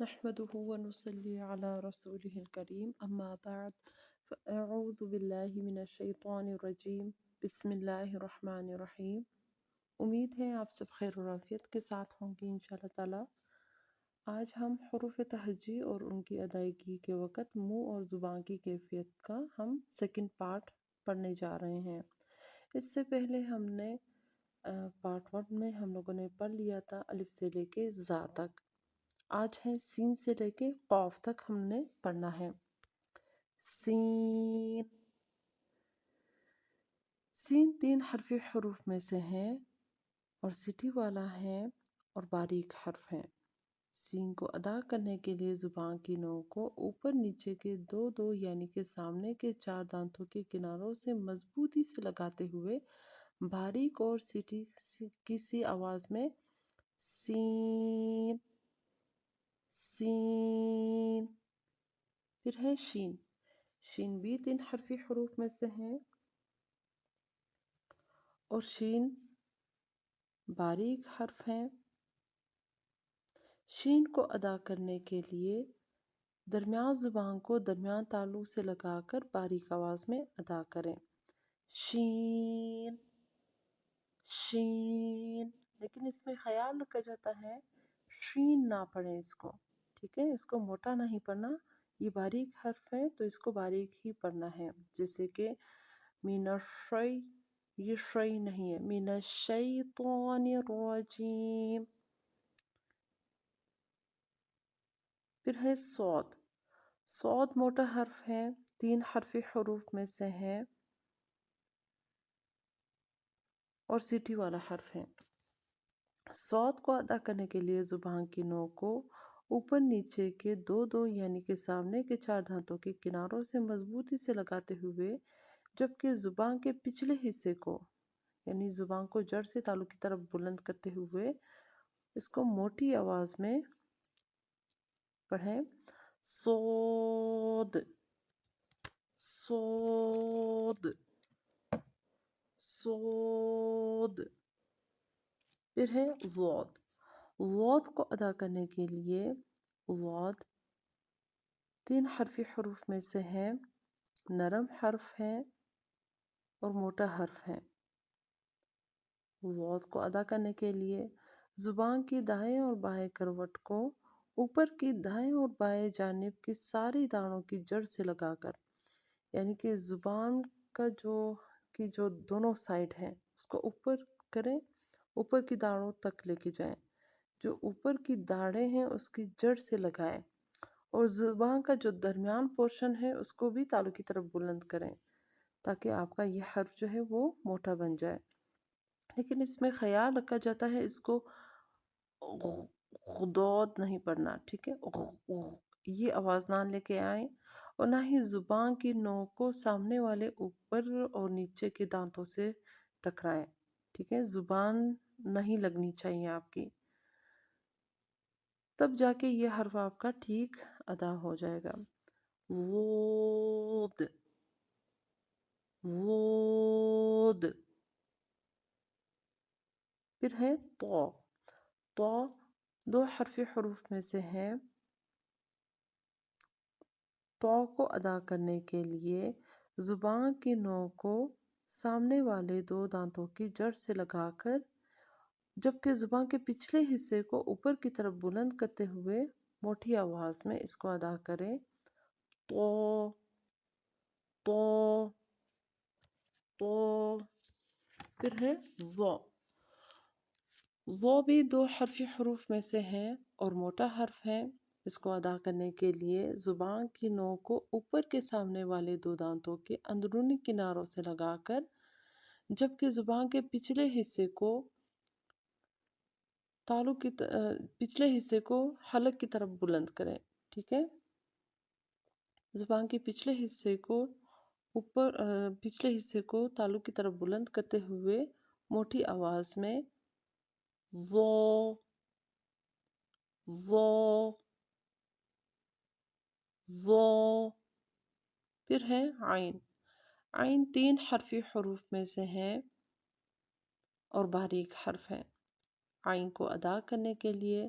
نحمده ونصلي على رسوله الكريم أما بعد فأعوذ بالله من الشیطان الرجیم بسم اللہ الرحمن الرحیم۔ امید ہے آپ سب خیر و عافیت کے ساتھ ہوں گے انشاءاللہ تعالی۔ آج ہم حروف تہجی اور ان کی ادائیگی کے وقت منہ اور زبان کی کیفیت کا ہم سیکنڈ پارٹ پڑھنے جا رہے ہیں۔ اس سے پہلے ہم نے پارٹ 1 میں ہم لوگوں نے پڑھ لیا تھا الف سے لے کے زا تک۔ آج ہے سین سے لے کے قاف تک ہم نے پڑھنا ہے۔ سین سین 3 حرفی حروف میں سے ہے اور سٹی والا ہے اور باریک حرف ہے۔ سین کو ادا کرنے کے لیے زبان کی نوک کو اوپر نیچے کے دو یعنی کہ سامنے کے 4 دانتوں کے کناروں سے مضبوطی سے لگاتے ہوئے باریک اور سٹی کی سی آواز میں سین سین۔ پھر ہے شین۔ شین بھی 3 حرفی حروف میں سے ہے اور شین باریک حرف ہے۔ شین کو ادا کرنے کے لیے درمیان زبان کو درمیان تالو سے لگا کر باریک آواز میں ادا کریں۔ شین شین، لیکن اس میں خیال رکھا جاتا ہے شین نہ پڑھیں اس کو، ٹھیک ہے؟ اس کو موٹا نہیں پڑھنا، یہ باریک حرف ہے تو اس کو باریک ہی پڑھنا ہے۔ جیسے کہ من الشی، یہ شی نہیں ہے، من الشیطان الرجیم۔ پھر ہے صاد۔ صاد موٹا حرف ہے، 3 حرفی حروف میں سے ہے اور سیٹی والا حرف ہے۔ صاد کو ادا کرنے کے لیے زبان کی نوک کو اوپر نیچے کے دو یعنی کہ سامنے کے 4 دانتوں کے کناروں سے مضبوطی سے لگاتے ہوئے جبکہ زبان کے پچھلے حصے کو یعنی زبان کو جڑ سے تالو کی طرف بلند کرتے ہوئے اس کو موٹی آواز میں پڑھیں۔ صاد صاد صاد۔ پھر ہے ضاد۔ ضاد کو ادا کرنے کے لیے ضاد 3 حرفی حروف میں سے ہے، نرم حرف ہے اور موٹا حرف ہے۔ ضاد کو ادا کرنے کے لیے زبان کی دائیں اور بائیں کروٹ کو اوپر کی دائیں اور بائیں جانب کی ساری دانتوں کی جڑ سے لگا کر یعنی کہ زبان کا جو دونوں سائڈ ہیں اس کو اوپر کریں، اوپر کی داڑھوں تک لے کے جائیں، جو اوپر کی داڑھیں ہیں اس کی جڑ سے لگائیں اور زبان کا جو درمیان پورشن ہے اس کو بھی تالو کی طرف بلند کریں تاکہ آپ کا یہ حرف جو ہے وہ موٹا بن جائے۔ لیکن اس میں خیال رکھا جاتا ہے اس کو غدود نہیں پڑھنا، ٹھیک ہے؟ یہ آواز نہ لے کے آئیں اور نہ ہی زبان کی نوک کو سامنے والے اوپر اور نیچے کے دانتوں سے ٹکرائیں، ٹھیک ہے؟ زبان نہیں لگنی چاہیے آپ کی، تب جا کے یہ حرف آپ کا ٹھیک ادا ہو جائے گا۔ Would would. پھر ہے تو۔ تو 2 حرفی حروف میں سے ہے۔ تو کو ادا کرنے کے لیے زبان کی نوک کو سامنے والے 2 دانتوں کی جڑ سے لگا کر جبکہ زبان کے پچھلے حصے کو اوپر کی طرف بلند کرتے ہوئے موٹی آواز میں اس کو ادا کریں۔ تو تو تو۔ پھر ہے ضو۔ ضو بھی 2 حرفی حروف میں سے ہے اور موٹا حرف ہے۔ اس کو ادا کرنے کے لیے زبان کی نوک کو اوپر کے سامنے والے 2 دانتوں کے اندرونی کناروں سے لگا کر جبکہ زبان کے پچھلے حصے کو حلق کی طرف بلند کریں، ٹھیک ہے؟ زبان کے پچھلے حصے کو تالو کی طرف بلند کرتے ہوئے موٹی آواز میں ضو ضو ضو۔ پھر ہے عین۔ عین 3 حرفی حروف میں سے ہے اور باریک حرف ہے۔ عین کو ادا کرنے کے لیے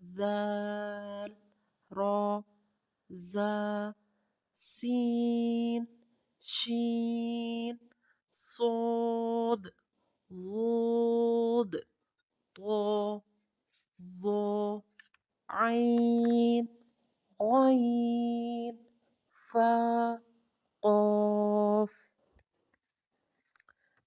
ذال را زا سين شين صاد ضاد طا ظا عين غين فا قاف।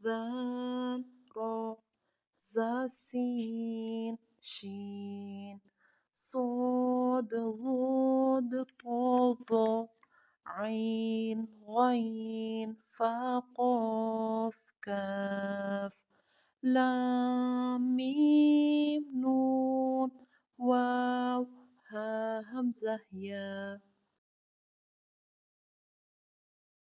ذال را زا سين شين صاد ضاد طا ظا عين غين فا قاف كاف لام ميم نون واو ها همزة يا